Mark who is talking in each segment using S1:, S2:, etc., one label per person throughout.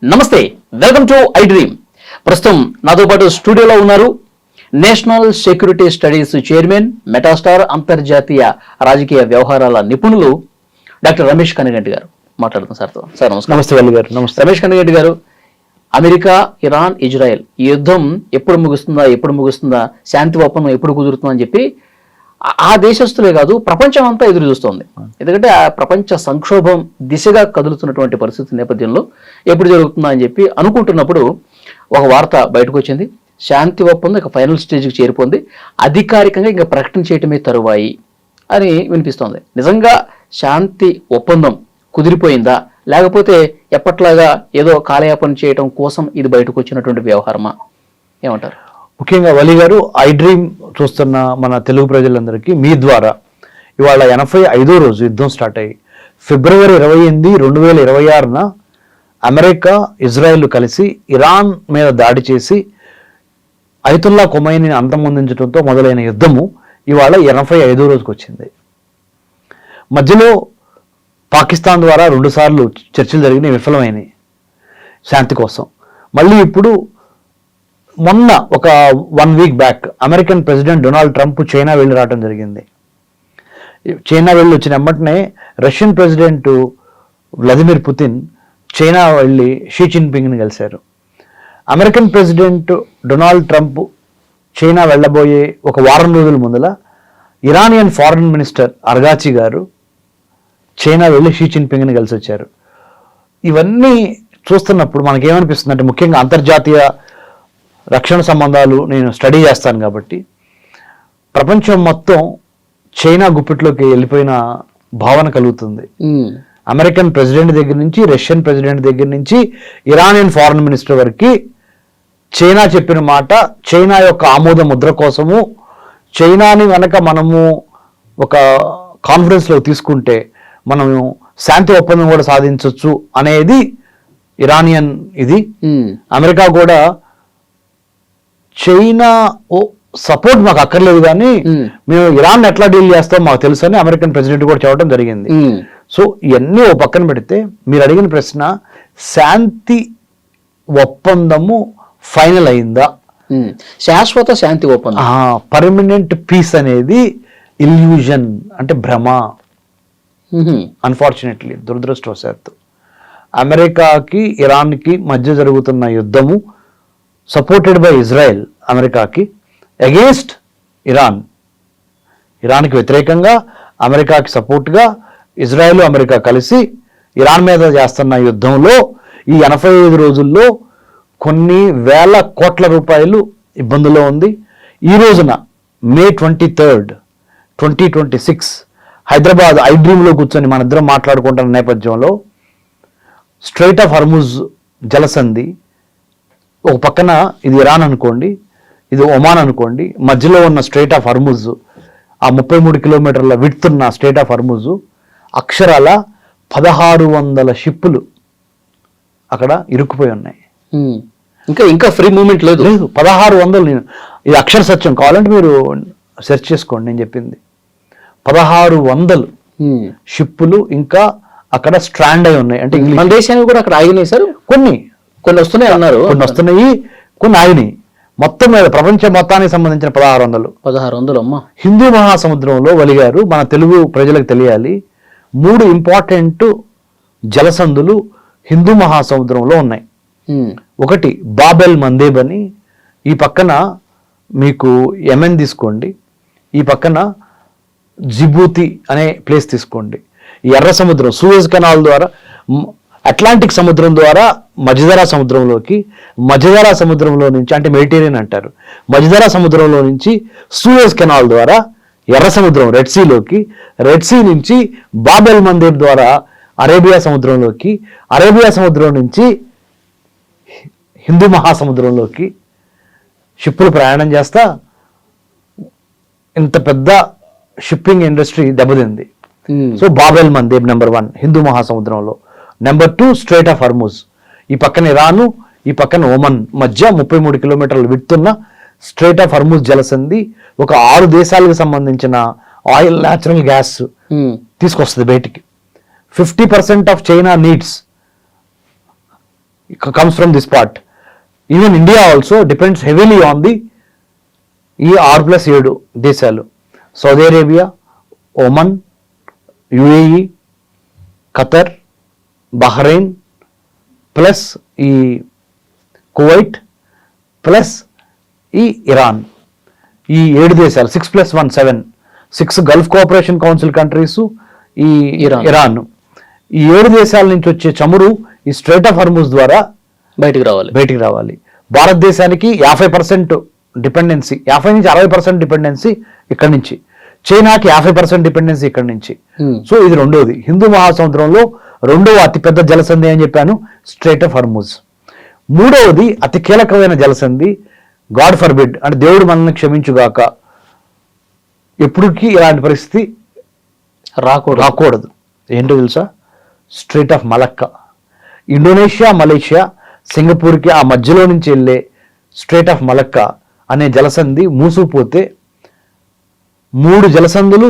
S1: నమస్తే, welcome to I dream. ప్రస్తుతం నాతో పాటు స్టూడియోలో ఉన్నారు నేషనల్ సెక్యూరిటీ స్టడీస్ చైర్మన్, మెటాస్టార్, అంతర్జాతీయ రాజకీయ వ్యవహారాల నిపుణులు డాక్టర్ రమేష్ కనిగంటి గారు. మాట్లాడుతున్నాం సార్తో. సార్ నమస్కారం.
S2: నమస్తే వల్లి గారు. నమస్తే.
S1: రమేష్ కనిగంటి గారు, అమెరికా, ఇరాన్, ఇజ్రాయెల్ ఈ యుద్ధం ఎప్పుడు ముగుస్తుందా, శాంతి ఒప్పందం ఎప్పుడు కుదురుతుందా అని చెప్పి ఆ దేశస్తులే కాదు ప్రపంచం అంతా ఎదురు చూస్తోంది. ఎందుకంటే ఆ ప్రపంచ సంక్షోభం దిశగా కదులుతున్నటువంటి పరిస్థితి నేపథ్యంలో ఎప్పుడు జరుగుతుందా అని చెప్పి అనుకుంటున్నప్పుడు ఒక వార్త బయటకు వచ్చింది. శాంతి ఒప్పందం ఇక ఫైనల్ స్టేజ్కి చేరిపోయింది, అధికారికంగా ఇంకా ప్రకటన చేయటమే తరువాయి అని వినిపిస్తోంది. నిజంగా శాంతి ఒప్పందం కుదిరిపోయిందా, లేకపోతే ఎప్పట్లాగా ఏదో కాలయాపన చేయటం కోసం ఇది బయటకు వచ్చినటువంటి వ్యవహారమా, ఏమంటారు?
S2: ముఖ్యంగా వలి గారు, ఐ డ్రీమ్ చూస్తున్న మన తెలుగు ప్రజలందరికీ మీ ద్వారా ఇవాళ 85వ రోజు యుద్ధం స్టార్ట్ అయ్యి ఫిబ్రవరి 28, 2026న అమెరికా, ఇజ్రాయెల్ కలిసి ఇరాన్ మీద దాడి చేసి అయతుల్లా ఖొమైనీని అంతమొందించడంతో మొదలైన యుద్ధము ఇవాళ 85వ రోజుకి వచ్చింది. మధ్యలో పాకిస్తాన్ ద్వారా 2 సార్లు చర్చలు జరిగినాయి, విఫలమైనవి శాంతి కోసం. మళ్ళీ ఇప్పుడు మొన్న ఒక 1 week back American president Donald Trump China వెళ్ళి రావడం జరిగింది. చైనా వెళ్ళి వచ్చిన వెంటనే Russian president Vladimir Putin China వెళ్ళి షీ జిన్పింగ్ని కలిశారు. American president Donald Trump China వెళ్ళబోయే ఒక వారం రోజుల ముందల ఇరానియన్ ఫారెన్ మినిస్టర్ అర్గాచి గారు చైనా వెళ్ళి షీ జిన్పింగ్ని కలిసి వచ్చారు. ఇవన్నీ చూస్తున్నప్పుడు మనకేమనిపిస్తుంది అంటే, ముఖ్యంగా అంతర్జాతీయ రక్షణ సంబంధాలు నేను స్టడీ చేస్తాను కాబట్టి ప్రపంచం మొత్తం చైనా గుప్పిట్లోకి వెళ్ళిపోయిన భావన కలుగుతుంది. అమెరికన్ ప్రెసిడెంట్ దగ్గర నుంచి, రష్యన్ ప్రెసిడెంట్ దగ్గర నుంచి, ఇరానియన్ ఫారెన్ మినిస్టర్ వరకు చైనా చెప్పిన మాట, చైనా యొక్క ఆమోద ముద్ర కోసము, చైనాని కనుక మనము ఒక కాన్ఫరెన్స్లో తీసుకుంటే మనము శాంతి ఒప్పందం కూడా సాధించవచ్చు అనేది ఇరానియన్ ఇది. అమెరికా కూడా చైనా సపోర్ట్ మాకు అక్కర్లేదు కానీ మేము ఇరాన్ ఎట్లా డీల్ చేస్తాం మాకు తెలుసు అని అమెరికన్ ప్రెసిడెంట్ కూడా చెప్పడం జరిగింది. సో ఇవన్నీ ఓ పక్కన పెడితే మీరు అడిగిన ప్రశ్న, శాంతి ఒప్పందము ఫైనల్ అయిందా?
S1: శాశ్వత శాంతి ఒప్పందం,
S2: పర్మనెంట్ పీస్ అనేది ఇల్యూజన్, అంటే భ్రమ. అన్ఫార్చునేట్లీ, దురదృష్టవశాత్తు అమెరికాకి ఇరాన్కి మధ్య జరుగుతున్న యుద్ధము సపోర్టెడ్ బై ఇజ్రాయెల్ అమెరికాకి అగేన్స్ట్ ఇరాన్, ఇరాన్కి వ్యతిరేకంగా అమెరికాకి సపోర్ట్గా ఇజ్రాయెల్, అమెరికా కలిసి ఇరాన్ మీద చేస్తున్న యుద్ధంలో ఈ 85 రోజుల్లో కొన్ని వేల కోట్ల రూపాయలు ఇబ్బందులో ఉంది. ఈ రోజున మే 23, 2026 హైదరాబాద్ ఐ డ్రీమ్లో కూర్చొని మనిద్దరం మాట్లాడుకుంటున్న నేపథ్యంలో స్ట్రైట్ ఆఫ్ హర్ముజ్ జలసంధి, ఒక పక్కన ఇది ఇరాన్ అనుకోండి, ఇది ఒమాన్ అనుకోండి, మధ్యలో ఉన్న స్ట్రైట్ ఆఫ్ హర్ముజ్, ఆ 33 కిలోమీటర్ల విడ్తున్న స్ట్రైట్ ఆఫ్ హర్ముజ్ అక్షరాల 1600 షిప్పులు అక్కడ ఇరుక్కుపోయి ఉన్నాయి.
S1: ఇంకా ఫ్రీ మూమెంట్ లేదు.
S2: 1600, ఇది అక్షర సత్యం, కావాలంటే మీరు సెర్చ్ చేసుకోండి నేను చెప్పింది. 1600 షిప్పులు ఇంకా అక్కడ స్ట్రాండ్ అయి ఉన్నాయి. అంటే
S1: మన దేశానికి కూడా అక్కడ ఆగినాయి సార్, కొన్ని వస్తున్నాయి అన్నారు,
S2: కొన్ని వస్తున్నాయి, కొన్ని ఆగినాయి. మొత్తం మీద ప్రపంచం మొత్తానికి సంబంధించిన 1600.
S1: అమ్మా.
S2: హిందూ మహాసముద్రంలో వలిగారు, మన తెలుగు ప్రజలకు తెలియాలి, 3 ఇంపార్టెంట్ జలసంధులు హిందూ మహాసముద్రంలో ఉన్నాయి. ఒకటి బాబెల్ మందేబ్ అని, ఈ పక్కన మీకు యెమెన్ తీసుకోండి, ఈ పక్కన జిబూతి అనే ప్లేస్ తీసుకోండి. ఎర్ర సముద్రం, సూయజ్ కెనాల్ ద్వారా, అట్లాంటిక్ సముద్రం ద్వారా మధ్యధరా సముద్రంలోకి, మధ్యధరా సముద్రంలో నుంచి, అంటే మెడిటేరియన్ అంటారు, మధ్యధరా సముద్రంలో నుంచి సూయజ్ కెనాల్ ద్వారా ఎర్ర సముద్రం రెడ్ సీలోకి, రెడ్ సీ నుంచి బాబెల్ మందేబ్ ద్వారా అరేబియా సముద్రంలోకి, అరేబియా సముద్రం నుంచి హిందూ మహాసముద్రంలోకి షిప్పులు ప్రయాణం చేస్తా ఇంత పెద్ద షిప్పింగ్ ఇండస్ట్రీ దెబ్బతింది. సో బాబెల్ మందేబ్ నెంబర్ 1 హిందూ మహాసముద్రంలో, నెంబర్ 2 స్ట్రైట్ ఆఫ్ హర్ముజ్, ఈ పక్కన ఇరాను, ఈ పక్కన ఒమన్ మధ్య 33 కిలోమీటర్లు విడుతున్న స్ట్రైట్ ఆఫ్ హర్ముజ్ జలసంధి ఒక 6 దేశాలకు సంబంధించిన ఆయిల్, న్యాచురల్ గ్యాస్ తీసుకొస్తుంది బయటికి. 50% of China needs comes from this part. Even India also depends heavily on the ఈ 6+7 దేశాలు, Saudi Arabia, Oman, UAE, Qatar, Bahrain, plus ఈ కువైట్, ప్లస్ ఈ ఇరాన్. ఈ 7 దేశాలు 6+1 7, 6 గల్ఫ్ కోఆపరేషన్ కౌన్సిల్ కంట్రీస్, ఈ ఇరాన్. ఈ 7 దేశాల నుంచి వచ్చే చమురు ఈ స్ట్రైట్ ఆఫ్ హార్ముజ్ ద్వారా బయటికి రావాలి. భారతదేశానికి 50% డిపెండెన్సీ, 50 నుంచి 60% డిపెండెన్సీ ఇక్కడి నుంచి, చైనాకి 50% డిపెండెన్సీ ఇక్కడి నుంచి. సో ఇది రెండోది. హిందూ మహాసముద్రంలో రెండవ అతిపెద్ద జలసంధి అని చెప్పాను, స్ట్రైట్ ఆఫ్ హార్ముజ్. మూడవది అతి కీలకమైన జలసంధి, గాడ్ ఫర్బిడ్ అంటే దేవుడు మనల్ని క్షమించుగాక, ఎప్పటికీ ఇలాంటి పరిస్థితి రాకూడదు. ఏంటో తెలుసా? Strait of Malacca. Indonesia, Malaysia, సింగపూర్కి ఆ మధ్యలో నుంచి వెళ్ళే స్ట్రైట్ ఆఫ్ మలక్కా అనే జలసంధి మూసుకుపోతే 3 జలసంధులు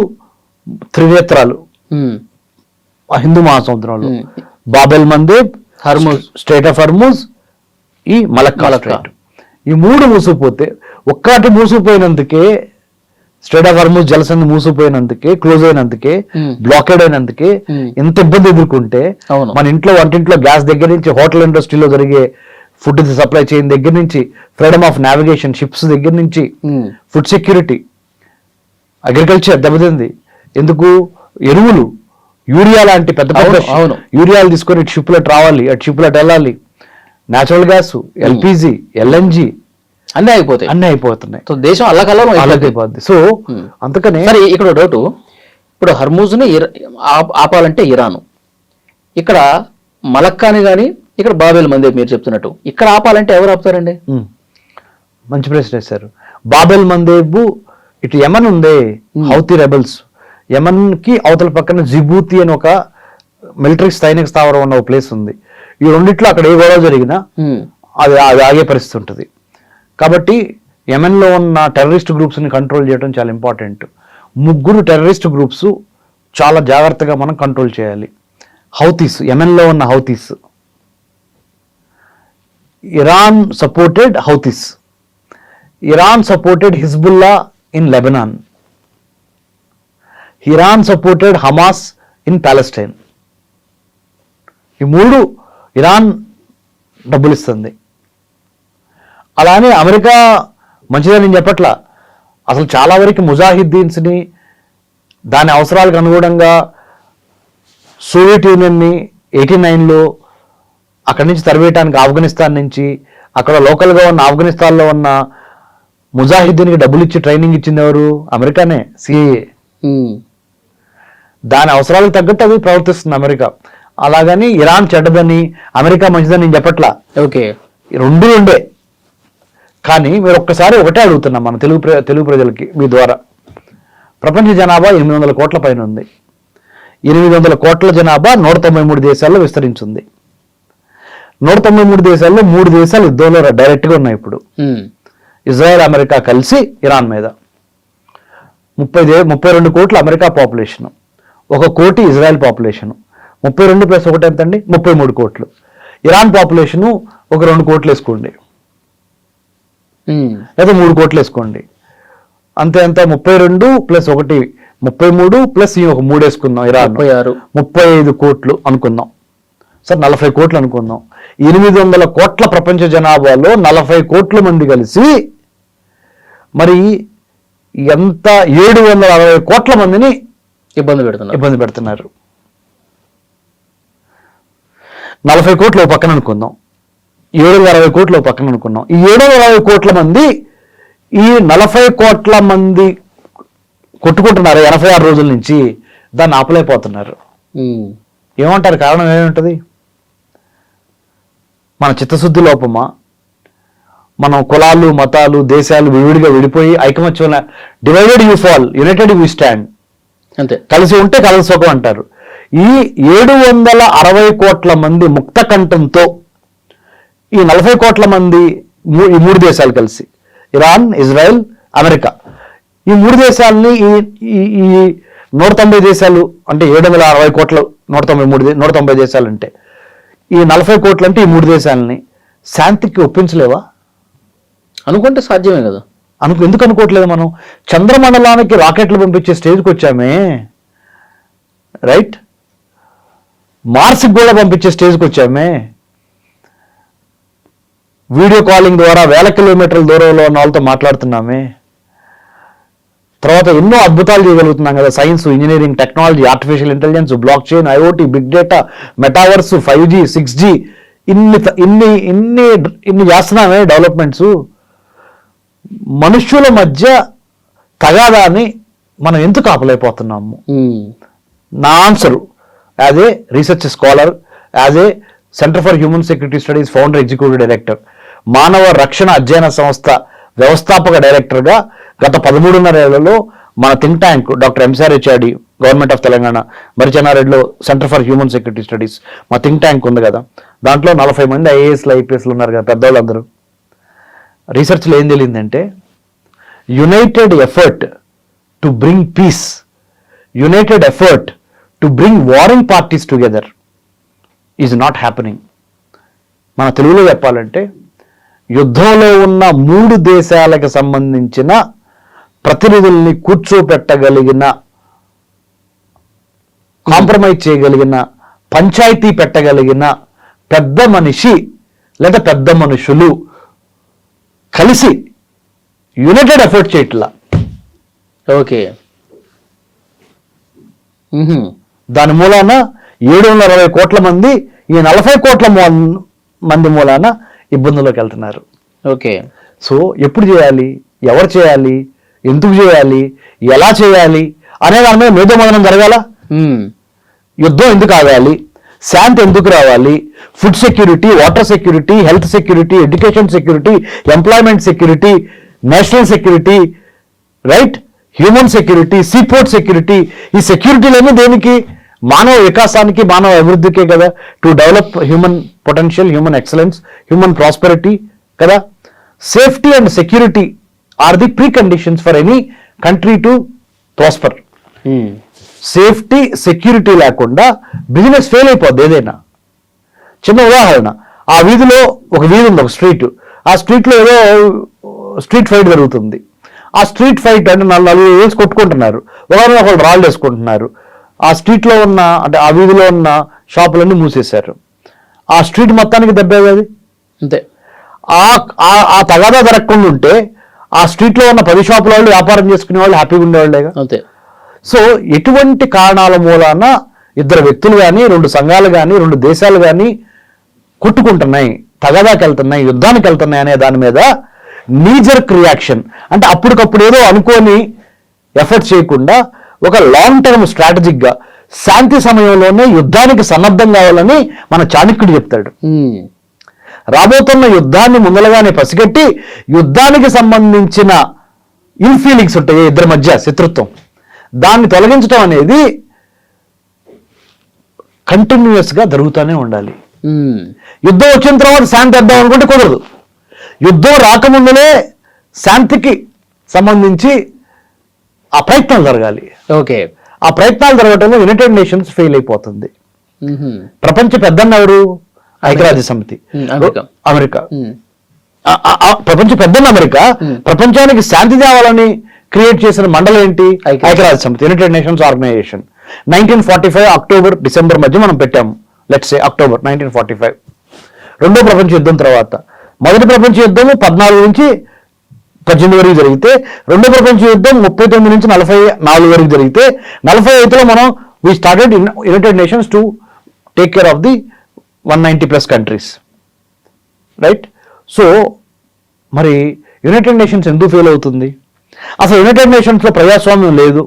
S2: త్రినేత్రాలు ఆ హిందూ మహాసముద్రంలో, Bab el Mandeb, Hormuz, strait of Hormuz, ఈ మలక్కా. ఈ 3 మూసుకుపోతే, ఒక్కటి మూసుకుపోయినందుకే, స్ట్రైట్ ఆఫ్ హార్ముజ్ జలసంధి మూసిపోయినందుకే, క్లోజ్ అయినందుకే, బ్లాకేడ్ అయినందుకే ఎంత ఇబ్బంది ఎదుర్కొంటే, మన ఇంట్లో వంటింట్లో గ్యాస్ దగ్గర నుంచి హోటల్ ఇండస్ట్రీలో జరిగే ఫుడ్ సప్లై చైన్ దగ్గర నుంచి, ఫ్రీడమ్ ఆఫ్ నావిగేషన్ షిప్స్ దగ్గర నుంచి, ఫుడ్ సెక్యూరిటీ, అగ్రికల్చర్ దెబ్బతింది. ఎందుకు? ఎరువులు, యూరియా లాంటి పెద్ద యూరియాలు తీసుకొని ఇటు షిప్లో రావాలి, అటు షిప్లో వెళ్ళాలి, నేచురల్ గ్యాస్, ఎల్పిజి, ఎల్ఎన్జి అన్నీ అయిపోతున్నాయి. సో దేశం అల్లకల్లోపోద్ది. సో అందుకనే
S1: సరే, ఇక్కడ డౌట్, ఇప్పుడు హర్మూజ్ని ఆపాలంటే ఇరాను, ఇక్కడ మలక్కాని కానీ ఇక్కడ బాబెల్ మందేబ్ మీరు చెప్తున్నట్టు ఇక్కడ ఆపాలంటే ఎవరు ఆపుతారండి?
S2: మంచి ప్రశ్న వేశారు. బాబెల్ మందేబ్ ఇటు యమన్ ఉందే, హౌతీ రెబల్స్, యమన్ కి అవతల పక్కన జిబూతి అని ఒక మిలిటరీ సైనిక స్థావరం ఉన్న ఒక ప్లేస్ ఉంది. ఈ రెండిట్లో అక్కడ ఏ గొడవ జరిగినా అది ఆగే పరిస్థితి ఉంటుంది. కాబట్టి యెమెన్లో ఉన్న టెర్రరిస్ట్ గ్రూప్స్ని కంట్రోల్ చేయడం చాలా ఇంపార్టెంట్. 3 టెర్రరిస్ట్ గ్రూప్స్ చాలా జాగ్రత్తగా మనం కంట్రోల్ చేయాలి. హౌతీస్, యెమెన్లో ఉన్న Houthis, Iran supported Houthis, Iran supported Hezbollah in Lebanon, Iran supported Hamas in Palestine. ఈ 3 ఇరాన్ డబ్బులు ఇస్తుంది. అలానే అమెరికా మంచిదని నేను చెప్పట్లా, అసలు చాలా వరకు ముజాహిద్దీన్స్ని దాని అవసరాలకు అనుగుణంగా సోవియట్ యూనియన్ని 89లో అక్కడి నుంచి తరివేయటానికి ఆఫ్ఘనిస్తాన్ నుంచి, అక్కడ లోకల్గా ఉన్న ఆఫ్ఘనిస్తాన్లో ఉన్న ముజాహిద్దీన్కి డబ్బులు ఇచ్చి ట్రైనింగ్ ఇచ్చింది ఎవరు? అమెరికానే, సిఐఏ. దాని అవసరాలకు తగ్గట్టు అది ప్రవర్తిస్తుంది అమెరికా. అలాగని ఇరాన్ చెడ్డదని అమెరికా మంచిదని నేను చెప్పట్లా.
S1: ఓకే,
S2: రెండే. కానీ మీరు ఒక్కసారి ఒకటే అడుగుతున్నాం మన తెలుగు ప్రజలకి మీ ద్వారా. ప్రపంచ జనాభా 800 కోట్ల పైన ఉంది. 800 కోట్ల జనాభా 193 దేశాల్లో విస్తరించింది. 193 దేశాల్లో 3 దేశాలు యుద్ధంలో డైరెక్ట్గా ఉన్నాయి ఇప్పుడు. ఇజ్రాయెల్, అమెరికా కలిసి ఇరాన్ మీద. 32 కోట్ల అమెరికా పాపులేషన్, 1 కోటి ఇజ్రాయెల్ పాపులేషన్. 32 + 1 ఎంతండి? 33 కోట్లు. ఇరాన్ పాపులేషను ఒక 2 కోట్లు వేసుకోండి, లేదా 3 కోట్లు వేసుకోండి. అంతే ఎంత? 32 + 1 33 ప్లస్ ఒక 3 వేసుకుందాం. ఇరాన్ 35 కోట్లు అనుకుందాం. సార్ 40 కోట్లు అనుకుందాం. 800 కోట్ల ప్రపంచ జనాభాలో 40 కోట్ల మంది కలిసి మరి ఎంత 760 కోట్ల మందిని ఇబ్బంది పెడుతున్నారు. 40 కోట్లు ఒక పక్కన అనుకుందాం, 760 కోట్లు ఒక పక్కన అనుకున్నాం. ఈ 760 కోట్ల మంది ఈ 40 కోట్ల మంది కొట్టుకుంటున్నారు 86 రోజుల నుంచి, దాన్ని ఆపలేకపోతున్నారు. ఏమంటారు? కారణం ఏముంటుంది? మన చిత్తశుద్ధి లోపమా? మనం కులాలు, మతాలు, దేశాలు విడివిడిగా విడిపోయి ఐకమత్యం, divided you fall, United you stand, అంతే. కలిసి ఉంటే కలిసి సుఖం అంటారు. ఈ 760 కోట్ల మంది ముక్త కంఠంతో ఈ 40 కోట్ల మంది, ఈ 3 దేశాలు కలిసి, ఇరాన్, ఇజ్రాయెల్, అమెరికా, ఈ 3 దేశాలని ఈ 190 దేశాలు అంటే 760 కోట్ల 190 దేశాలు అంటే ఈ 40 కోట్లు అంటే ఈ 3 దేశాలని శాంతికి ఒప్పించలేవా?
S1: అనుకుంటే సాధ్యమే కదా.
S2: ఎందుకు అనుకోవట్లేదు? మనం చంద్రమండలానికి రాకెట్లు పంపించే స్టేజ్కి వచ్చామే, రైట్? మార్స్కి కూడా పంపించే స్టేజ్కి వచ్చామే. వీడియో కాలింగ్ ద్వారా 1000 కిలోమీటర్ల దూరంలో ఉన్న వాళ్ళతో మాట్లాడుతున్నామే. తర్వాత ఎన్నో అద్భుతాలు చేయగలుగుతున్నాం కదా, science, engineering, technology, artificial intelligence, blockchain, IoT, big data, metaverse, 5G, 6G, ఇన్ని చేస్తున్నామే డెవలప్మెంట్స్. మనుష్యుల మధ్య తగాదాన్ని మనం ఎందుకు ఆపలేకపోతున్నాము? నా answer as a research scholar, as a centre for human security studies founder, executive director, మానవ రక్షణ అధ్యయన సంస్థ వ్యవస్థాపక డైరెక్టర్గా గత 13.5 ఏళ్లలో మన think tank doctor MCRHRD, government of Telangana, మరిచెన్నారెడ్డిలో centre for human security studies మా థింక్ ట్యాంక్ ఉంది కదా, దాంట్లో 40 మంది ఐఏఎస్లు, ఐపీఎస్లు ఉన్నారు కదా పెద్దవాళ్ళందరూ. రీసెర్చ్లో ఏం తెలియదంటే united effort to bring peace, united effort to bring warring parties together is not happening. మన తెలుగులో చెప్పాలంటే యుద్ధంలో ఉన్న 3 దేశాలకు సంబంధించిన ప్రతినిధుల్ని కూర్చోపెట్టగలిగిన, కాంప్రమైజ్ చేయగలిగిన, పంచాయతీ పెట్టగలిగిన పెద్ద మనిషి లేదా పెద్ద మనుషులు కలిసి యునైటెడ్ ఎఫర్ట్ చేయట్లా.
S1: ఓకే.
S2: దాని మూలాన 760 కోట్ల మంది ఈ 40 కోట్ల మంది మూలాన ఇబ్బందుల్లోకి వెళ్తున్నారు.
S1: ఓకే.
S2: సో ఎప్పుడు చేయాలి, ఎవరు చేయాలి, ఎందుకు చేయాలి, ఎలా చేయాలి అనే దాని మీద మేధోమథనం జరగాల. యుద్ధం ఎందుకు ఆగాలి, శాంతి ఎందుకు రావాలి, food security, water security, health security, education security, employment security, national security, right, human security, seaport security, ఈ సెక్యూరిటీలన్నీ దేనికి? మానవ వికాసానికి, మానవ అభివృద్ధికే కదా, to develop human potential, human excellence, human prosperity కదా. Safety and security are the preconditions for any country to prosper. Safety, security లేకుండా బిజినెస్ ఫెయిల్ అయిపోద్ది ఏదైనా. చిన్న ఉదాహరణ, ఆ వీధిలో ఒక వీధి ఉంది, ఒక స్ట్రీట్, ఆ స్ట్రీట్లో ఏదో స్ట్రీట్ ఫైట్ జరుగుతుంది. ఆ స్ట్రీట్ ఫైట్ అంటే 4 వేసి కొట్టుకుంటున్నారు, ఒకరు రాళ్ళు వేసుకుంటున్నారు. ఆ స్ట్రీట్లో ఉన్న అంటే ఆ వీధిలో ఉన్న షాపులన్నీ మూసేశారు. ఆ స్ట్రీట్ మొత్తానికి దెబ్బేది అది
S1: అంతే.
S2: ఆ తగాదా జరగకుండా ఉంటే ఆ స్ట్రీట్లో ఉన్న 10 షాపుల వాళ్ళు వ్యాపారం చేసుకునే వాళ్ళు హ్యాపీగా ఉండేవాళ్ళేగా.
S1: అంతే.
S2: సో ఎటువంటి కారణాల మూలాన 2 వ్యక్తులు కానీ, 2 సంఘాలు కానీ, 2 దేశాలు కానీ కొట్టుకుంటున్నాయి, తగాదాకి వెళ్తున్నాయి, యుద్ధానికి వెళ్తున్నాయి అనే దాని మీద నీజర్క్ రియాక్షన్ అంటే అప్పటికప్పుడు ఏదో అనుకోని ఎఫర్ట్ చేయకుండా ఒక లాంగ్ టర్మ్ స్ట్రాటజిక్గా శాంతి సమయంలోనే యుద్ధానికి సన్నద్ధం కావాలని మన చాణక్యుడు చెప్తాడు. రాబోతున్న యుద్ధాన్ని ముందలగానే పసిగట్టి యుద్ధానికి సంబంధించిన ఇన్ఫీలింగ్స్ ఉంటాయి 2 మధ్య శత్రుత్వం, దాన్ని తొలగించడం అనేది కంటిన్యూస్గా జరుగుతూనే ఉండాలి. యుద్ధం వచ్చిన తర్వాత శాంతి వద్దాం అనుకుంటే కుదరదు. యుద్ధం రాకముందులే శాంతికి సంబంధించి ఆ ప్రయత్నాలు జరగాలి.
S1: ఓకే.
S2: ఆ ప్రయత్నాలు జరగటంలో యునైటెడ్ నేషన్స్ ఫెయిల్ అయిపోతుంది. ప్రపంచ పెద్దన్న ఎవరు? ఐక్యరాజ్య సమితి, అమెరికా. ప్రపంచ పెద్దన్న అమెరికా. ప్రపంచానికి శాంతి తేవాలని క్రియేట్ చేసిన మండలం ఏంటి? ఐక్యరాజ్య సమితి, United Nations Organization. 1945 October December మధ్య మనం పెట్టాము. Let's say October 1945. రెండో ప్రపంచ యుద్ధం తర్వాత మొదటి ప్రపంచ యుద్ధం 14 నుంచి 18 వరకు జరిగితే, రెండో ప్రపంచ యుద్ధం 39 నుంచి 44 వరకు జరిగితే, 45లో మనం we started United nations to take care of the 190+ countries, right? So మరి యునైటెడ్ నేషన్స్ ఎందుకు ఫెయిల్ అవుతుంది? అసలు యునైటెడ్ నేషన్స్లో ప్రజాస్వామ్యం లేదు.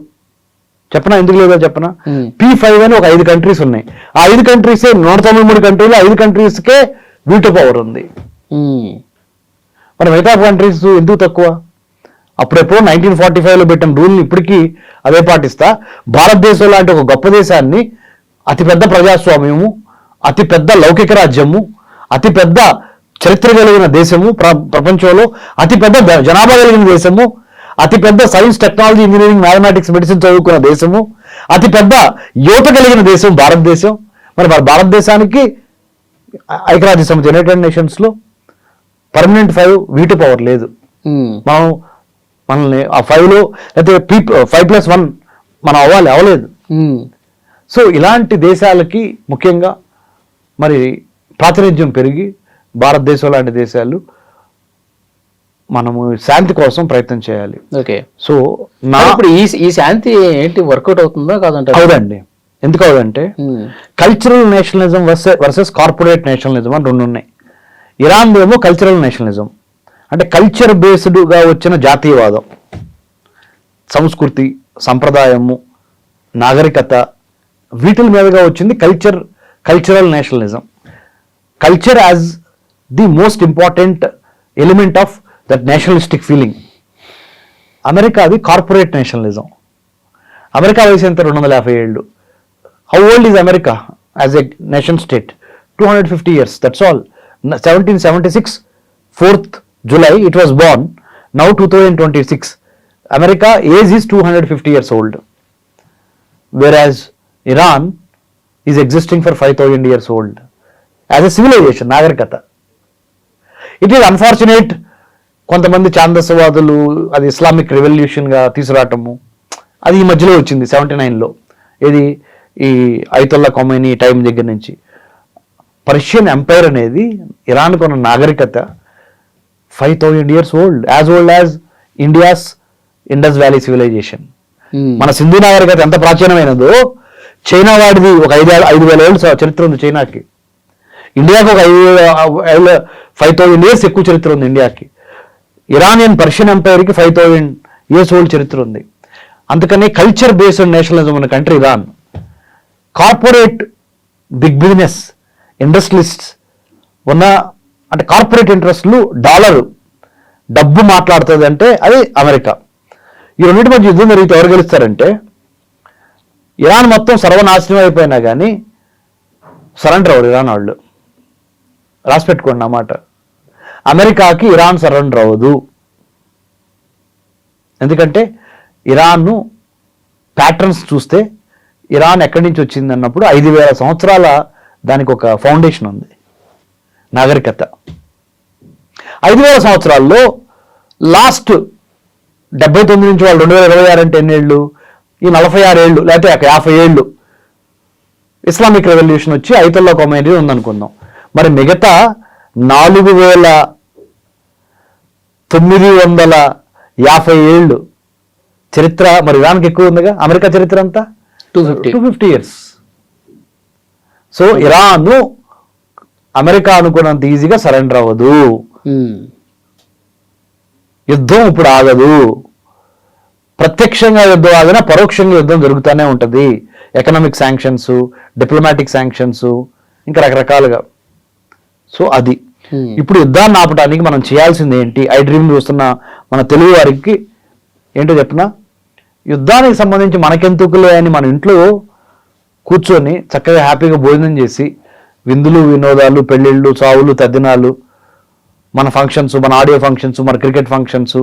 S2: చెప్పనా ఎందుకు లేదో చెప్పనా? P5 అని ఒక 5 కంట్రీస్ ఉన్నాయి. ఆ 5 కంట్రీసే 193 కంట్రీలు, 5 కంట్రీస్కే వీటో పవర్ ఉంది. మరి మిగతా కంట్రీస్ ఎందుకు తక్కువ? అప్పుడెప్పుడు 1945లో పెట్టిన రూల్ని ఇప్పటికీ అదే పాటిస్తా. భారతదేశం లాంటి ఒక గొప్ప దేశాన్ని, అతిపెద్ద ప్రజాస్వామ్యము, అతిపెద్ద లౌకిక రాజ్యము, అతిపెద్ద చరిత్ర కలిగిన దేశము, ప్రపంచంలో అతిపెద్ద జనాభా కలిగిన దేశము, అతిపెద్ద science, technology, engineering, mathematics, medicine చదువుకున్న దేశము, అతిపెద్ద యువత కలిగిన దేశం భారతదేశం. మరి భారతదేశానికి ఐక్యరాజ్య సమితి యునైటెడ్ నేషన్స్లో పర్మనెంట్ 5 వీటో పవర్ లేదు. మనల్ని ఆ 5లో లేకపోతే 5+1 మనం అవ్వలేదు. సో ఇలాంటి దేశాలకి ముఖ్యంగా మరి ప్రాతినిధ్యం పెరిగి భారతదేశం లాంటి దేశాలు మనము శాంతి కోసం ప్రయత్నం చేయాలి.
S1: ఓకే.
S2: సో
S1: ఇప్పుడు ఈ శాంతి ఏంటి వర్కౌట్ అవుతుందా కాదంటే?
S2: అవుదండి. ఎందుకు అవుదంటే cultural nationalism versus corporate nationalism అని 2 ఉన్నాయి. ఇరాన్ ఏమో కల్చరల్ నేషనలిజం అంటే కల్చర్ బేస్డ్గా వచ్చిన జాతీయవాదం, సంస్కృతి, సంప్రదాయము, నాగరికత వీటి మీదుగా వచ్చింది cultural nationalism. Culture as the most important element of that nationalistic feeling. అమెరికాది కార్పొరేట్ నేషనలిజం. అమెరికా వయసు ఎంత? 250 ఏళ్ళు. How old is America as a nation state? 250 years. That's all. 1776 4th July it was born. Now 2026 America age is 250 years old, whereas Iran is existing for 5000 years old as a civilization, నాగరికత. It is unfortunate కొంతమంది ఛాందసవాదులు అది Islamic రెవల్యూషన్గా తీసుకురావటము అది ఈ మధ్యలో వచ్చింది 79లో. ఇది ఈ Ayatollah Khomeini time దగ్గర నుంచి. పర్షియన్ ఎంపైర్ అనేది ఇరాన్కు ఉన్న నాగరికత 5000 years old, as old as India's Indus valley civilization. మన సింధు నాగరికత ఎంత ప్రాచీనమైనదో చైనా వాడిది ఒక 5000 ఏళ్ళు చరిత్ర ఉంది చైనాకి. ఇండియాకి ఒక 5000 years ఎక్కువ చరిత్ర ఉంది ఇండియాకి. ఇరానియన్ పర్షియన్ ఎంపైర్కి 5000 years ఓల్డ్ చరిత్ర ఉంది. అందుకని కల్చర్ బేస్డ్ నేషనలిజం ఉన్న country Iran. Corporate big business industrialists ఉన్న అంటే కార్పొరేట్ ఇంట్రెస్ట్లు డబ్బు మాట్లాడుతుంది అంటే అది అమెరికా. ఈ రెండింటి మధ్య యుద్ధం జరిగితే ఎవరు గెలుస్తారంటే ఇరాన్ మొత్తం సర్వనాశనం అయిపోయినా కానీ సరెండర్ అవ్వరు ఇరాన్ వాళ్ళు. రాసి పెట్టుకోండి అన్నమాట. అమెరికాకి ఇరాన్ సరెండర్ అవ్వదు. ఎందుకంటే ఇరాన్ను ప్యాటర్న్స్ చూస్తే ఇరాన్ ఎక్కడి నుంచి వచ్చింది అన్నప్పుడు 5000 సంవత్సరాల దానికి ఒక ఫౌండేషన్ ఉంది, నాగరికత. 5000 సంవత్సరాల్లో లాస్ట్ 79 నుంచి వాళ్ళు 2026 అంటే ఎన్ని ఏళ్ళు? ఈ 46 ఏళ్ళు లేకపోతే 50 ఏళ్ళు ఇస్లామిక్ రెవల్యూషన్ వచ్చి అయతుల్లా ఖొమైనీ ఉందనుకుందాం. మరి మిగతా 4950 ఏళ్ళు చరిత్ర మరి ఇరాన్కి ఎక్కువ ఉందిగా. అమెరికా చరిత్ర అంతా 250 years. సో ఇరాన్ అమెరికా అనుకున్నంత ఈజీగా సరెండర్ అవ్వదు. యుద్ధం ఇప్పుడు ఆగదు. ప్రత్యక్షంగా యుద్ధం ఆగినా పరోక్షంగా యుద్ధం జరుగుతూనే ఉంటుంది. ఎకనామిక్ శాంక్షన్స్, డిప్లొమాటిక్ శాంక్షన్స్, ఇంకా రకరకాలుగా. సో అది ఇప్పుడు యుద్ధాన్ని ఆపడానికి మనం చేయాల్సింది ఏంటి? ఐ డ్రీమ్ చూస్తున్న మన తెలుగు వారికి ఏంటో చెప్పినా, యుద్ధానికి సంబంధించి మనకెందుకులే అని మన ఇంట్లో కూర్చొని చక్కగా హ్యాపీగా భోజనం చేసి విందులు, వినోదాలు, పెళ్ళిళ్ళు, చావులు, తద్దినాలు, మన ఫంక్షన్స్, మన ఆడియో ఫంక్షన్స్, మన క్రికెట్ ఫంక్షన్స్,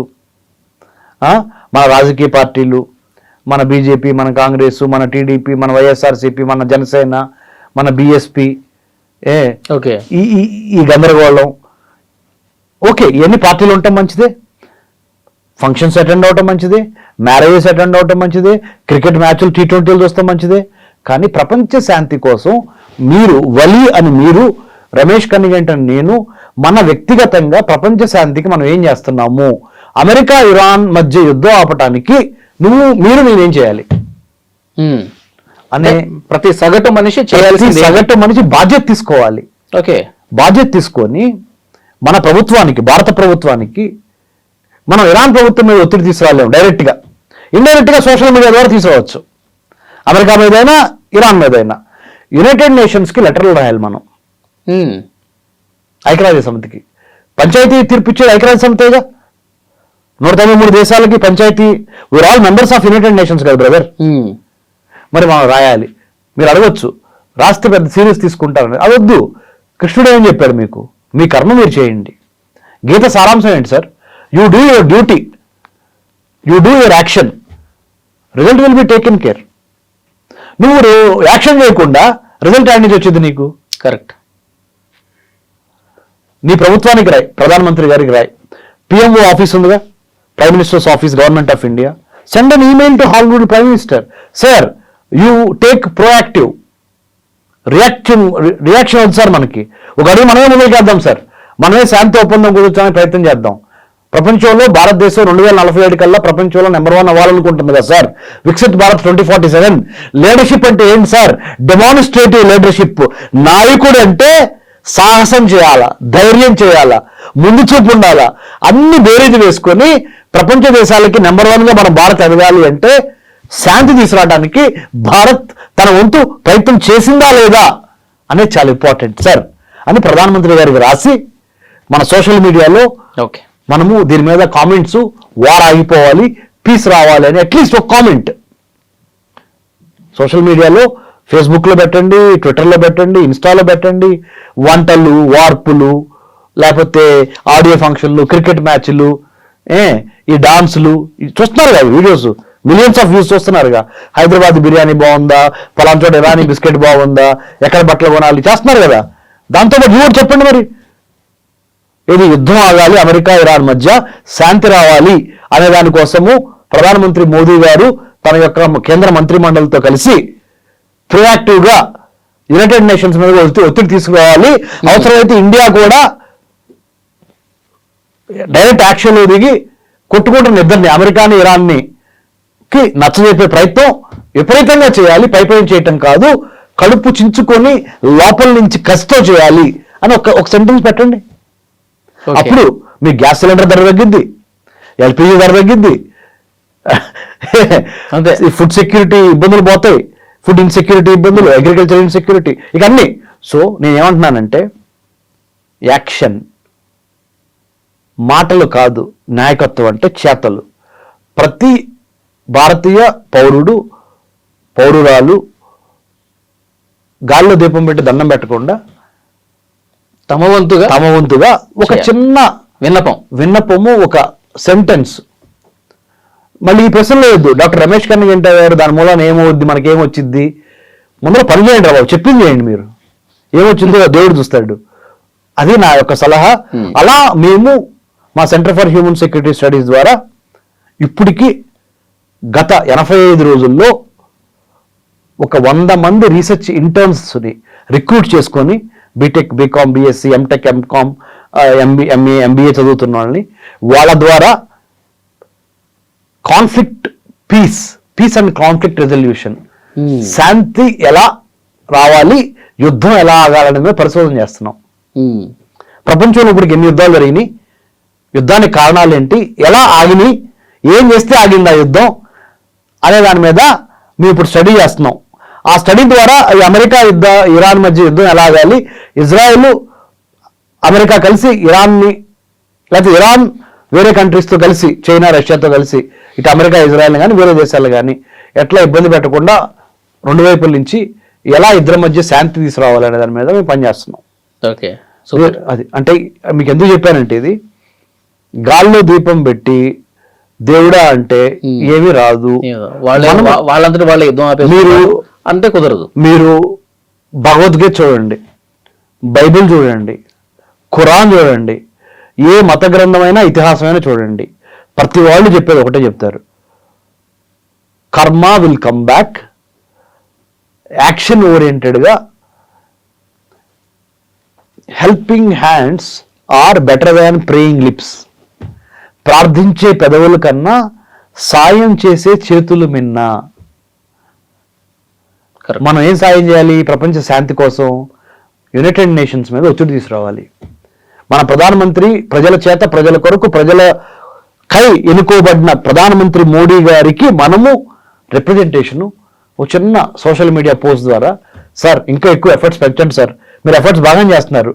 S2: మన రాజకీయ పార్టీలు, మన బీజేపీ, మన కాంగ్రెస్, మన టీడీపీ, మన వైఎస్ఆర్సీపీ, మన జనసేన, మన బీఎస్పీ,
S1: ఓకే,
S2: ఈ గందరగోళం. ఓకే, ఇవన్నీ పార్టీలు ఉండటం మంచిదే, ఫంక్షన్స్ అటెండ్ అవటం మంచిదే, మ్యారేజెస్ అటెండ్ అవటం మంచిదే, క్రికెట్ మ్యాచ్లు, T20లు చూస్తాం మంచిదే. కానీ ప్రపంచ శాంతి కోసం మీరు రమేష్ కన్నిగంట నేను మన వ్యక్తిగతంగా ప్రపంచ శాంతికి మనం ఏం చేస్తున్నాము? అమెరికా ఇరాన్ మధ్య యుద్ధం ఆపటానికి నేనేం చేయాలి అనే
S1: ప్రతి సగటు మనిషి
S2: బాధ్యత తీసుకోవాలి.
S1: ఓకే,
S2: బాధ్యత తీసుకొని మన ప్రభుత్వానికి, భారత ప్రభుత్వానికి, మనం ఇరాన్ ప్రభుత్వం మీద ఒత్తిడి తీసుకురాలేము డైరెక్ట్గా, ఇండైరెక్ట్గా సోషల్ మీడియా ద్వారా తీసుకురావచ్చు. అమెరికా మీదైనా ఇరాన్ మీదైనా యునైటెడ్ నేషన్స్కి లెటర్లు రాయాలి మనం, ఐక్యరాజ్య సమితికి. పంచాయతీ తీర్పిచ్చేది ఐక్యరాజ్య సమితిగా. 193 దేశాలకి panchayat. We are all members of United nations కదా బ్రదర్. మరి మనం రాయాలి. మీరు అడగొచ్చు, రాస్తే పెద్ద సీరియస్ తీసుకుంటారని. అవద్దు. కృష్ణుడు ఏం చెప్పాడు? మీకు మీ కర్మ మీరు చేయండి. గీత సారాంశం ఏంటి sir? You do your duty. You do your action, result will be taken care. నువ్వు యాక్షన్ చేయకుండా రిజల్ట్ యాడ్ నుంచి వచ్చింది నీకు?
S1: కరెక్ట్.
S2: నీ ప్రభుత్వానికి రాయి, ప్రధానమంత్రి గారికి రాయి, పిఎంఓ ఆఫీస్ ఉందిగా, prime ministers office, government of India, send an email to honourable prime minister, sir you take proactive reaction వద్దు సార్, మనకి ఒక అడుగు మనమే ముందుకేద్దాం సార్, మనమే శాంతి ఒప్పందం కుదుర్చడానికి ప్రయత్నం చేద్దాం. ప్రపంచంలో భారతదేశం 2047 కల్లా ప్రపంచంలో నెంబర్ 1 అవ్వాలనుకుంటుంది కదా సార్, వికసిత్ భారత్ 2047. లీడర్షిప్ అంటే ఏంటి సార్? Demonstrative leadership. నాయకుడు అంటే సాహసం చేయాలా, ధైర్యం చేయాలా, ముందు చూపు ఉండాలా, అన్ని బేరీజు వేసుకొని ప్రపంచ దేశాలకి నెంబర్ 1గా మన భారత్ ఎదగాలి అంటే శాంతి తీసుకురావడానికి భారత్ తన వంతు ప్రయత్నం చేసిందా లేదా అనేది చాలా ఇంపార్టెంట్ సార్ అని ప్రధానమంత్రి గారికి రాసి మన సోషల్ మీడియాలో
S1: ఓకే,
S2: మనము దీని మీద కామెంట్స్, వార్ ఆగిపోవాలి, పీస్ రావాలి అని అట్లీస్ట్ ఒక కామెంట్ సోషల్ మీడియాలో, ఫేస్బుక్లో పెట్టండి, ట్విట్టర్లో పెట్టండి, ఇన్స్టాలో పెట్టండి. వంటలు, వార్పులు, లేకపోతే ఆడియో ఫంక్షన్లు, క్రికెట్ మ్యాచ్లు, ఈ డాన్సులు చూస్తున్నారు కదా వీడియోస్, మిలియన్స్ ఆఫ్ వ్యూస్ చూస్తున్నారుగా. హైదరాబాద్ బిర్యానీ బాగుందా, పలానా చోట ఇరానీ బిస్కెట్ బాగుందా, ఎక్కడ బట్టలు కొనాలి చేస్తున్నారు కదా. దాంతోపాటు మీరు కూడా చెప్పండి మరి, ఇది యుద్ధం ఆగాలి, అమెరికా ఇరాన్ మధ్య శాంతి రావాలి అనే దానికోసము ప్రధానమంత్రి మోదీ గారు తన యొక్క కేంద్ర మంత్రి మండలితో కలిసి ప్రొయాక్టివ్గా యునైటెడ్ నేషన్స్ మీద ఒత్తిడి తీసుకురావాలి. అవసరమైతే ఇండియా కూడా డైరెక్ట్ యాక్షన్లో దిగి కొట్టుకుంటున్న ఇద్దరిని, అమెరికాని ఇరాన్ని నచ్చజెప్పే ప్రయత్నం విపరీతంగా చేయాలి. పైపైన చేయటం కాదు, కడుపు చించుకొని లోపల నుంచి కసితో చేయాలి అని ఒక సెంటెన్స్ పెట్టండి. అప్పుడు మీ గ్యాస్ సిలిండర్ ధర తగ్గిద్ది, ఎల్పిజి ధర తగ్గిద్ది, అంతే, ఫుడ్ సెక్యూరిటీ ఇబ్బందులు పోతాయి, ఫుడ్ ఇన్సెక్యూరిటీ ఇబ్బందులు, అగ్రికల్చర్ ఇన్సెక్యూరిటీ, ఇక అన్నీ. సో నేను ఏమంటున్నానంటే యాక్షన్, మాటలు కాదు నాయకత్వం అంటే చేతలు. ప్రతి భారతీయ పౌరుడు, పౌరురాలు గాల్లో దీపం పెట్టి దండం పెట్టకుండా తమ వంతుగా ఒక చిన్న విన్నపము, ఒక సెంటెన్స్. మళ్ళీ ఈ ప్రశ్నలో వద్దు, డాక్టర్ రమేష్ కన్నిగంట గారు దాని మూలాన ఏమవుద్ది, మనకేమొచ్చిద్ది, ముందర పని చేయండి రాబాబు, చెప్పింది చేయండి. మీరు ఏమొచ్చిందో దేవుడు చూస్తాడు. అది నా యొక్క సలహా. అలా మేము మా centre for human security studies ద్వారా ఇప్పటికి గత 85 రోజుల్లో ఒక 100 మంది రీసెర్చ్ ఇంటర్న్స్ని రిక్రూట్ చేసుకొని, BTech, BCom, BSc, MTech, MCom, MA, MBA చదువుతున్న వాళ్ళని, వాళ్ళ ద్వారా conflict peace and conflict resolution, శాంతి ఎలా రావాలి, యుద్ధం ఎలా ఆగాలనే మీద పరిశోధన చేస్తున్నాం. ప్రపంచంలో ఇప్పటికి ఎన్ని యుద్ధాలు జరిగినాయి, యుద్ధానికి కారణాలు ఏంటి, ఎలా ఆగినాయి, ఏం చేస్తే ఆగింది ఆ యుద్ధం అనే దాని మీద మేము ఇప్పుడు స్టడీ చేస్తున్నాం. ఆ స్టడీ ద్వారా అమెరికా ఇరాన్ మధ్య యుద్ధం ఎలా ఆగాలి, ఇజ్రాయెల్ అమెరికా కలిసి ఇరాన్ని, లేకపోతే ఇరాన్ వేరే కంట్రీస్తో కలిసి, చైనా, రష్యాతో కలిసి, ఇటు అమెరికా, ఇజ్రాయెల్ కానీ వేరే దేశాలు కానీ ఎట్లా ఇబ్బంది పెట్టకుండా రెండు వైపుల నుంచి ఎలా ఇద్దరి మధ్య శాంతి తీసుకురావాలి అనే దాని మీద మేము పనిచేస్తున్నాం.
S1: ఓకే,
S2: సో అది అంటే మీకు ఎందుకు చెప్పానంటే, ఇది గాల్లో దీపం పెట్టి దేవుడా అంటే ఏమీ రాదు,
S1: వాళ్ళంతటి వాళ్ళ యుద్ధం
S2: మీరు
S1: అంతే కుదరదు.
S2: మీరు భగవద్గీత చూడండి, బైబిల్ చూడండి, ఖురాన్ చూడండి, ఏ మత గ్రంథమైనా ఇతిహాసమైనా చూడండి, ప్రతి వాళ్ళు చెప్పేది ఒకటే చెప్తారు, karma will come back, action ఓరియంటెడ్గా helping hands are better than praying lips. ప్రార్థించే పెదవుల కన్నా సాయం చేసే చేతులు మిన్నా. మనం ఏం సాయం చేయాలి? ప్రపంచ శాంతి కోసం యునైటెడ్ నేషన్స్ మీద ఒత్తిడి తీసుకురావాలి. మన ప్రధానమంత్రి ప్రజల చేత, ప్రజల కొరకు, ప్రజల కై ఎన్నుకోబడిన ప్రధానమంత్రి మోడీ గారికి మనము రిప్రజెంటేషను ఒక చిన్న సోషల్ మీడియా పోస్ట్ ద్వారా, సార్ ఇంకా ఎక్కువ ఎఫర్ట్స్ పెట్టండి సార్, మీరు ఎఫర్ట్స్ బాగా చేస్తున్నారు,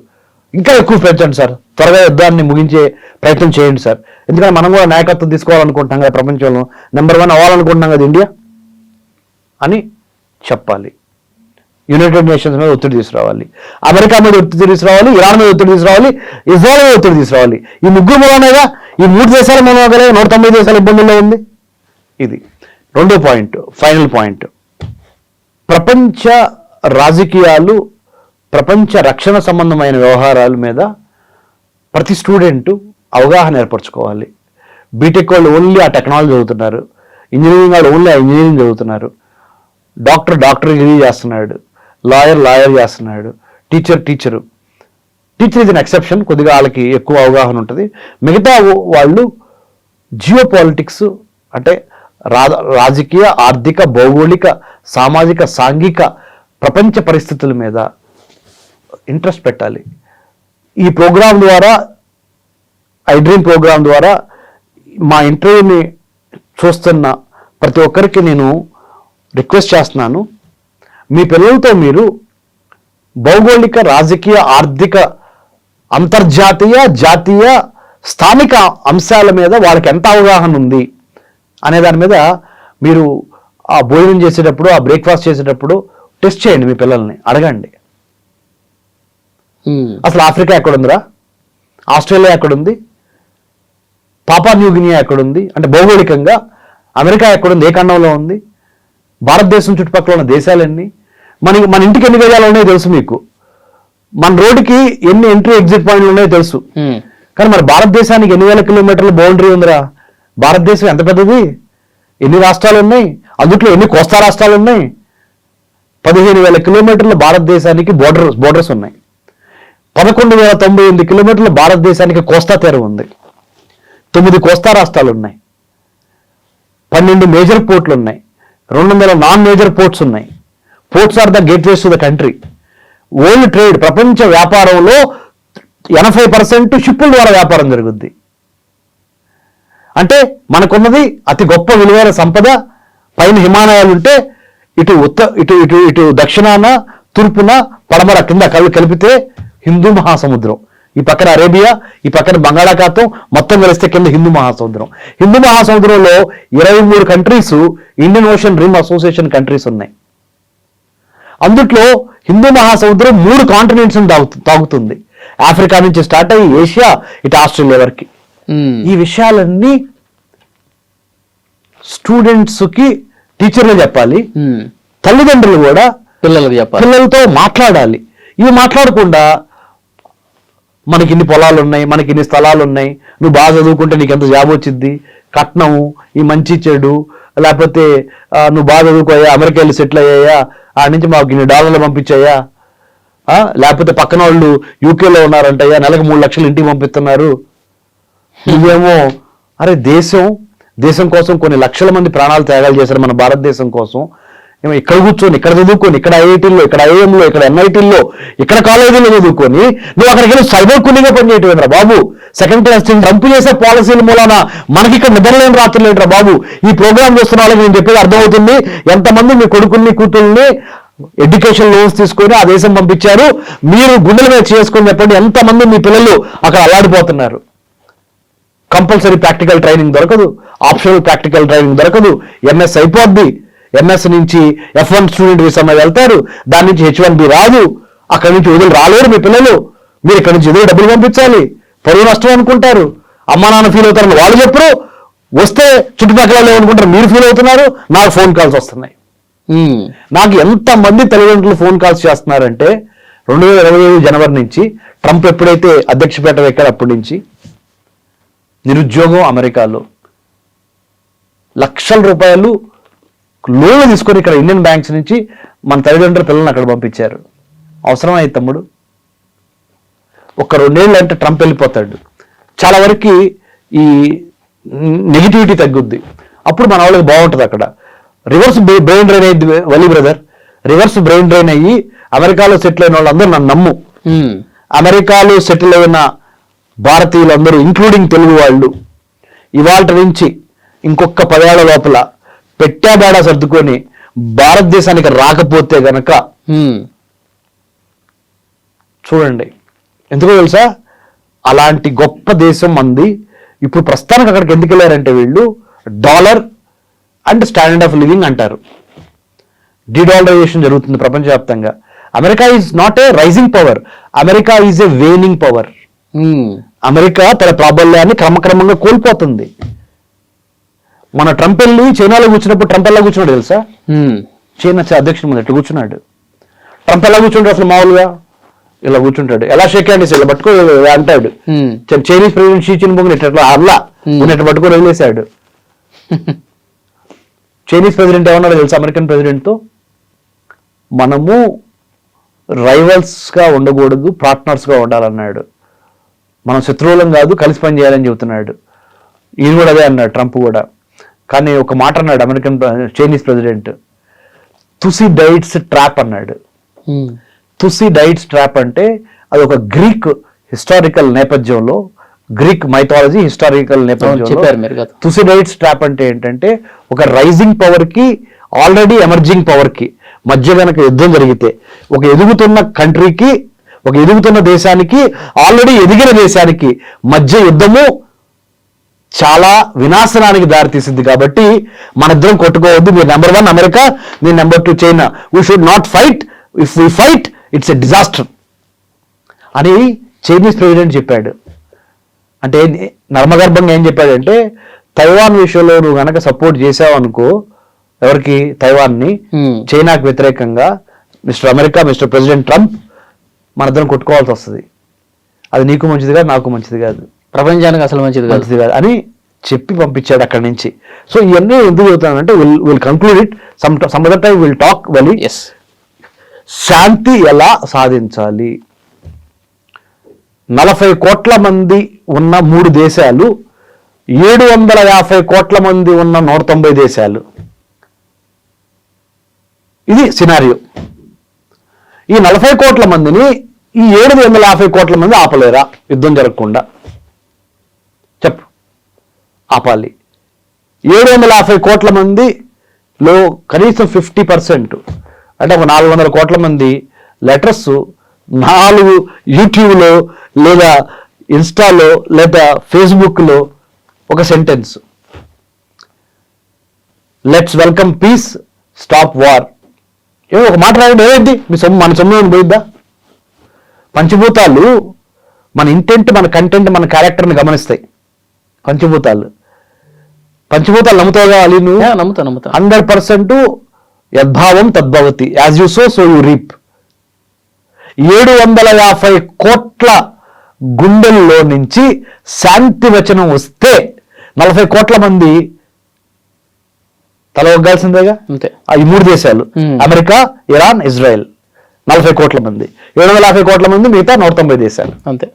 S2: ఇంకా ఎక్కువ పెంచండి సార్, త్వరగా యుద్ధాన్ని ముగించే ప్రయత్నం చేయండి సార్. ఎందుకంటే మనం కూడా నాయకత్వం తీసుకోవాలనుకుంటున్నాం కదా, ప్రపంచంలో నెంబర్ 1 అవ్వాలనుకుంటున్నాం కదా ఇండియా అని చెప్పాలి. యునైటెడ్ నేషన్స్ మీద ఒత్తిడి తీసుకురావాలి, అమెరికా మీద ఒత్తిడి తీసుకురావాలి, ఇరాన్ మీద ఒత్తిడి తీసుకురావాలి, ఇజ్రాయెల్ మీద ఒత్తిడి తీసుకురావాలి. ఈ ముగ్గురు మూలనేగా ఈ 3 దేశాల మూలంగా 190 దేశాల ఇబ్బందుల్లో ఉంది. ఇది రెండో పాయింట్, ఫైనల్ పాయింట్. ప్రపంచ రాజకీయాలు, ప్రపంచ రక్షణ సంబంధమైన వ్యవహారాల మీద ప్రతి స్టూడెంట్ అవగాహన ఏర్పరచుకోవాలి. బీటెక్ వాళ్ళు ఓన్లీ ఆ టెక్నాలజీ చదువుతున్నారు, ఇంజనీరింగ్ వాళ్ళు ఓన్లీ ఆ ఇంజనీరింగ్ చదువుతున్నారు, డాక్టర్ డిగ్రీ చేస్తున్నాడు, లాయర్ చేస్తున్నాడు, టీచర్ ఇది అన్ ఎక్సెప్షన్, కొద్దిగా వాళ్ళకి ఎక్కువ అవగాహన ఉంటుంది. మిగతా వాళ్ళు జియో పాలిటిక్స్ అంటే రాజకీయ, ఆర్థిక, భౌగోళిక, సామాజిక, సాంఘిక ప్రపంచ పరిస్థితుల మీద ఇంట్రెస్ట్ పెట్టాలి. ఈ ప్రోగ్రాం ద్వారా, ఐడ్రీమ్ ప్రోగ్రాం ద్వారా మా ఇంటర్వ్యూని చూస్తున్న ప్రతి ఒక్కరికి నేను రిక్వెస్ట్ చేస్తున్నాను, మీ పిల్లలతో మీరు భౌగోళిక, రాజకీయ, ఆర్థిక, అంతర్జాతీయ, జాతీయ, స్థానిక అంశాల మీద వాళ్ళకి ఎంత అవగాహన ఉంది అనే దాని మీద మీరు ఆ భోజనం చేసేటప్పుడు, ఆ బ్రేక్ఫాస్ట్ చేసేటప్పుడు టెస్ట్ చేయండి. మీ పిల్లల్ని అడగండి, అసలు ఆఫ్రికా ఎక్కడుందిరా, ఆస్ట్రేలియా ఎక్కడుంది, పాపా న్యూగినియా ఎక్కడుంది, అంటే భౌగోళికంగా అమెరికా ఎక్కడుంది, ఏ ఖండంలో ఉంది, భారతదేశం చుట్టుపక్కల ఉన్న దేశాలన్నీ, మన ఇంటికి ఎన్ని గజాలు ఉన్నాయో తెలుసు మీకు, మన రోడ్డుకి ఎన్ని ఎంట్రీ ఎగ్జిట్ పాయింట్లు ఉన్నాయో తెలుసు. కానీ మరి భారతదేశానికి ఎన్ని వేల కిలోమీటర్ల బౌండరీ ఉందిరా, భారతదేశం ఎంత పెద్దది, ఎన్ని రాష్ట్రాలు ఉన్నాయి, అందుట్లో ఎన్ని కోస్తా రాష్ట్రాలు ఉన్నాయి, 15,000 కిలోమీటర్ల భారతదేశానికి బోర్డర్స్ ఉన్నాయి, 11,098 కిలోమీటర్ల భారతదేశానికి కోస్తా తీరం ఉంది, 9 కోస్తా రాష్ట్రాలు ఉన్నాయి, 12 మేజర్ పోర్ట్లు ఉన్నాయి, 200 నాన్ మేజర్ పోర్ట్స్ ఉన్నాయి. Ports are the gateways to the country. World trade, ప్రపంచ వ్యాపారంలో 80% షిప్పుల ద్వారా వ్యాపారం జరుగుద్ది. అంటే మనకున్నది అతి గొప్ప విలువైన సంపద. పైన హిమాలయాలు ఉంటే ఇటు దక్షిణాన, తూర్పున, పడమర, కింద కలిపితే హిందూ మహాసముద్రం, ఈ పక్కన అరేబియా, ఈ పక్కన బంగాళాఖాతం, మొత్తం కలిస్తే కింద హిందూ మహాసముద్రం. హిందూ మహాసముద్రంలో 23 countries Indian ocean rim association countries ఉన్నాయి. అందుట్లో హిందూ మహాసముద్రం 3 కాంటినెంట్స్ తాగుతుంది. ఆఫ్రికా నుంచి స్టార్ట్ అయ్యి ఏషియా, ఇటు ఆస్ట్రేలియా వరకు. ఈ విషయాలన్నీ స్టూడెంట్స్కి టీచర్లు చెప్పాలి, తల్లిదండ్రులు కూడా పిల్లలతో మాట్లాడాలి. ఇవి మాట్లాడకుండా మనకి ఇన్ని పొలాలు ఉన్నాయి, మనకి ఇన్ని స్థలాలు ఉన్నాయి, నువ్వు బాగా చదువుకుంటే నీకు ఎంత జాబ్ వచ్చింది, కట్నము, ఈ మంచి చెడు, లేకపోతే నువ్వు బాగా చదువుకోయా, అమెరికా వెళ్ళి సెటిల్ అయ్యాయా, ఆ నుంచి మాకు ఇన్ని $1 పంపించాయా, లేకపోతే పక్కన వాళ్ళు యూకేలో ఉన్నారంటయ్యా, నెలకు 3 లక్షలు ఇంటికి పంపిస్తున్నారు. నువ్వేమో అరే దేశం కోసం కొన్ని లక్షల మంది ప్రాణాలు త్యాగాలు చేశారు మన భారతదేశం కోసం. ఏమో ఇక్కడ కూర్చొని, ఇక్కడ చదువుకొని, ఇక్కడ ఐఐటీల్లో, ఇక్కడ ఐఎంలో, ఇక్కడ ఎన్ఐటీల్లో, ఇక్కడ కాలేజీలో చదువుకొని నువ్వు అక్కడికి వెళ్ళి సైబర్ కూలీగా పనిచేయటం బాబు. సెకండ్ క్లాస్ ట్రంప్ చేసే పాలసీల మూలాన మనకి ఇక్కడ నిద్రలేని రాత్రులు ఏంట్రా బాబు. ఈ ప్రోగ్రామ్ చేస్తున్న వాళ్ళకి నేను చెప్పేది అర్థమవుతుంది. ఎంతమంది మీ కొడుకుల్ని, కూతుల్ని ఎడ్యుకేషన్ లోన్స్ తీసుకొని ఆ దేశం పంపించారు, మీరు గుండెల మీద చేసుకొని చెప్పండి ఎంతమంది మీ పిల్లలు అక్కడ అల్లాడిపోతున్నారు. కంపల్సరీ ప్రాక్టికల్ ట్రైనింగ్ దొరకదు, ఆప్షనల్ ప్రాక్టికల్ ట్రైనింగ్ దొరకదు. ఎంఎస్ అయిపోద్ది, ఎంఎస్ నుంచి F1 స్టూడెంట్ వీసా మీద వెళ్తారు, దాని నుంచి H1B రాదు, అక్కడి నుంచి వదిలి రాలేరు మీ పిల్లలు. మీరు ఇక్కడి నుంచి ఎదురు డబ్బులు పంపించాలి, పరువు నష్టం అనుకుంటారు, అమ్మా నాన్న ఫీల్ అవుతారని వాళ్ళు చెప్పరు, వస్తే చుట్టుపక్కల అనుకుంటారు, మీరు ఫీల్ అవుతున్నారు. నాకు ఫోన్ కాల్స్ వస్తున్నాయి. నాకు ఎంతమంది తల్లిదండ్రులు ఫోన్ కాల్స్ చేస్తున్నారంటే 2025 జనవరి నుంచి, ట్రంప్ ఎప్పుడైతే అధ్యక్షపేట ఎక్కారు అప్పటి నుంచి నిరుద్యోగం అమెరికాలో లక్షల రూపాయలు లోన్లు తీసుకొని ఇక్కడ ఇండియన్ బ్యాంక్స్ నుంచి మన తల్లిదండ్రుల పిల్లల్ని అక్కడ పంపించారు. అవసరమైంది తమ్ముడు. ఒక 2 ఏళ్ళు అంటే ట్రంప్ వెళ్ళిపోతాడు. చాలా వరకు ఈ నెగిటివిటీ తగ్గుద్ది. అప్పుడు మన వాళ్ళకి బాగుంటుంది. అక్కడ రివర్స్ బ్రెయిన్ డ్రైన్ అయ్యింది వలి బ్రదర్. రివర్స్ బ్రెయిన్ డ్రైన్ అయ్యి అమెరికాలో సెటిల్ అయిన వాళ్ళందరూ నన్ను నమ్ము. అమెరికాలో సెటిల్ అయిన భారతీయులందరూ ఇంక్లూడింగ్ తెలుగు వాళ్ళు ఇవాళ నుంచి ఇంకొక 10 ఏళ్ల లోపల పెట్టాబేడా సర్దుకొని భారతదేశానికి రాకపోతే గనక చూడండి. ఎందుకో తెలుసా, అలాంటి గొప్ప దేశం మంది ఇప్పుడు ప్రస్తుతానికి అక్కడికి ఎందుకు వెళ్ళారంటే వీళ్ళు dollar and standard of living అంటారు. డిడాలరైజేషన్ జరుగుతుంది ప్రపంచవ్యాప్తంగా. America is not a rising power, America is a waning power. America తన ప్రాబల్యాన్ని క్రమక్రమంగా కోల్పోతుంది. మన ట్రంప్ వెళ్ళి చైనాలో కూర్చున్నప్పుడు ట్రంప్ ఎలా కూర్చున్నాడు తెలుసా?
S1: ఉమ్.
S2: చైనా అధ్యక్షుడు ముందు ఎట్లా కూర్చున్నాడు? ట్రంప్ ఎలా కూర్చుంటాడు అసలు మామూలుగా? ఇలా కూర్చుంటాడు. ఎలా షేక్ హ్యాండ్ ఇలా పట్టుకో అంటాడు.
S1: ఉమ్.
S2: చైనీస్ ప్రెసిడెంట్ షీ జిన్పింగ్ ఇట్లా అల్లా ఉన్నట్టు పట్టుకొని వదిలేశాడు. చైనీస్ ప్రెసిడెంట్ ఏమన్నాడు తెలుసా అమెరికన్ ప్రెసిడెంట్ తో? మనము రైవల్స్ గా ఉండకూడదు, పార్ట్నర్స్ గా ఉండాలన్నాడు. మనం శత్రువులం కాదు, కలిసి పని చేయాలని చెబుతున్నాడు. ఈయన కూడా అదే అన్నాడు, ట్రంప్ కూడా. కానీ ఒక మాట అన్నాడు చైనీస్ ప్రెసిడెంట్, తుసిడైట్స్ ట్రాప్ అన్నాడు.
S1: ఉమ్.
S2: తుసిడైట్స్ ట్రాప్ అంటే అది ఒక గ్రీక్ హిస్టారికల్ నేపథ్యంలో, గ్రీక్ మైథాలజీ హిస్టారికల్ నేపథ్యంలో
S1: చెప్పారు మీరు కదా.
S2: తుసిడైట్స్ ట్రాప్ అంటే ఏంటంటే ఒక రైజింగ్ పవర్ కి ఆల్రెడీ ఎమర్జింగ్ పవర్ కి మధ్య గనక యుద్ధం జరిగితే, ఒక ఎదుగుతున్న కంట్రీకి, ఒక ఎదుగుతున్న దేశానికి, ఆల్రెడీ ఎదిగిన దేశానికి మధ్య యుద్ధము చాలా వినాశనానికి దారితీసింది. కాబట్టి మన ఇద్దరం కొట్టుకోవద్దు. మీరు నెంబర్ 1 అమెరికా, మీరు number 2 China. We should not fight. If we fight it's a disaster అని చైనీస్ ప్రెసిడెంట్ చెప్పాడు. అంటే నర్మగర్భంగా ఏం చెప్పాడంటే, తైవాన్ విషయంలో నువ్వు గనక సపోర్ట్ చేసావు అనుకో, ఎవరికి? తైవాన్ని, చైనాకు వ్యతిరేకంగా mister America, mister president Trump, మనిద్దరం కొట్టుకోవాల్సి వస్తుంది. అది నీకు మంచిది కాదు, నాకు మంచిది కాదు,
S1: ప్రపంచానికి అసలు మంచిది
S2: కాదు అని చెప్పి పంపించాడు అక్కడి నుంచి. సో ఇవన్నీ ఎందుకు చెబుతానంటే, will conclude it some other time will talk well.
S1: Yes.
S2: శాంతి ఎలా సాధించాలి? 40 కోట్ల మంది ఉన్న 3 దేశాలు, 750 కోట్ల మంది ఉన్న 190 దేశాలు. ఇది సినారియో. ఈ 40 కోట్ల మందిని ఈ 750 కోట్ల మంది ఆపలేరా యుద్ధం జరగకుండా? చెప్పు. ఆపాలి. 750 కోట్ల మందిలో కనీసం 50%, అంటే ఒక 400 కోట్ల మంది లెటర్స్ 4 యూట్యూబ్లో లేదా ఇన్స్టాలో లేదా ఫేస్బుక్లో ఒక sentence, let's welcome peace, stop war. ఏమో ఒక మాట రాయండి, ఏమైంది? మన సొమ్ము పోయిద్దా? పంచభూతాలు మన ఇంటెంట్, మన కంటెంట్, మన క్యారెక్టర్ని గమనిస్తాయి. పంచభూతాలు నమ్ముతావుగా అలీ నువ్వు?
S1: నమ్ముతా
S2: 100% యద్భావం తద్భవతి, as you sow so you reap. 750 కోట్ల గుండెల్లో నుంచి శాంతి వచనం వస్తే 40 కోట్ల మంది తల ఒగ్గాల్సిందేగా.
S1: అంతే.
S2: ఈ 3 దేశాలు, అమెరికా, ఇరాన్, ఇజ్రాయెల్, 40 కోట్ల మంది, 750 కోట్ల మంది, మిగతా 190 దేశాలు.
S1: అంతే.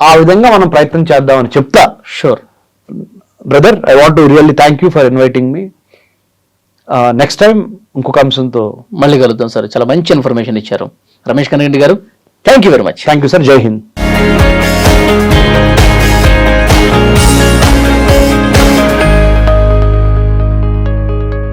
S2: ఆ విధంగా మనం ప్రయత్నం చేద్దామని చెప్తా.
S1: Sure
S2: brother, I want to really thank you for inviting me. Next time ఇంకొక అంశంతో
S1: మళ్ళీ కలుద్దాం సార్. చాలా మంచి ఇన్ఫర్మేషన్ ఇచ్చారు రమేష్ కనగంటి గారు. Thank you very much.
S2: Thank you sir. జై హింద్.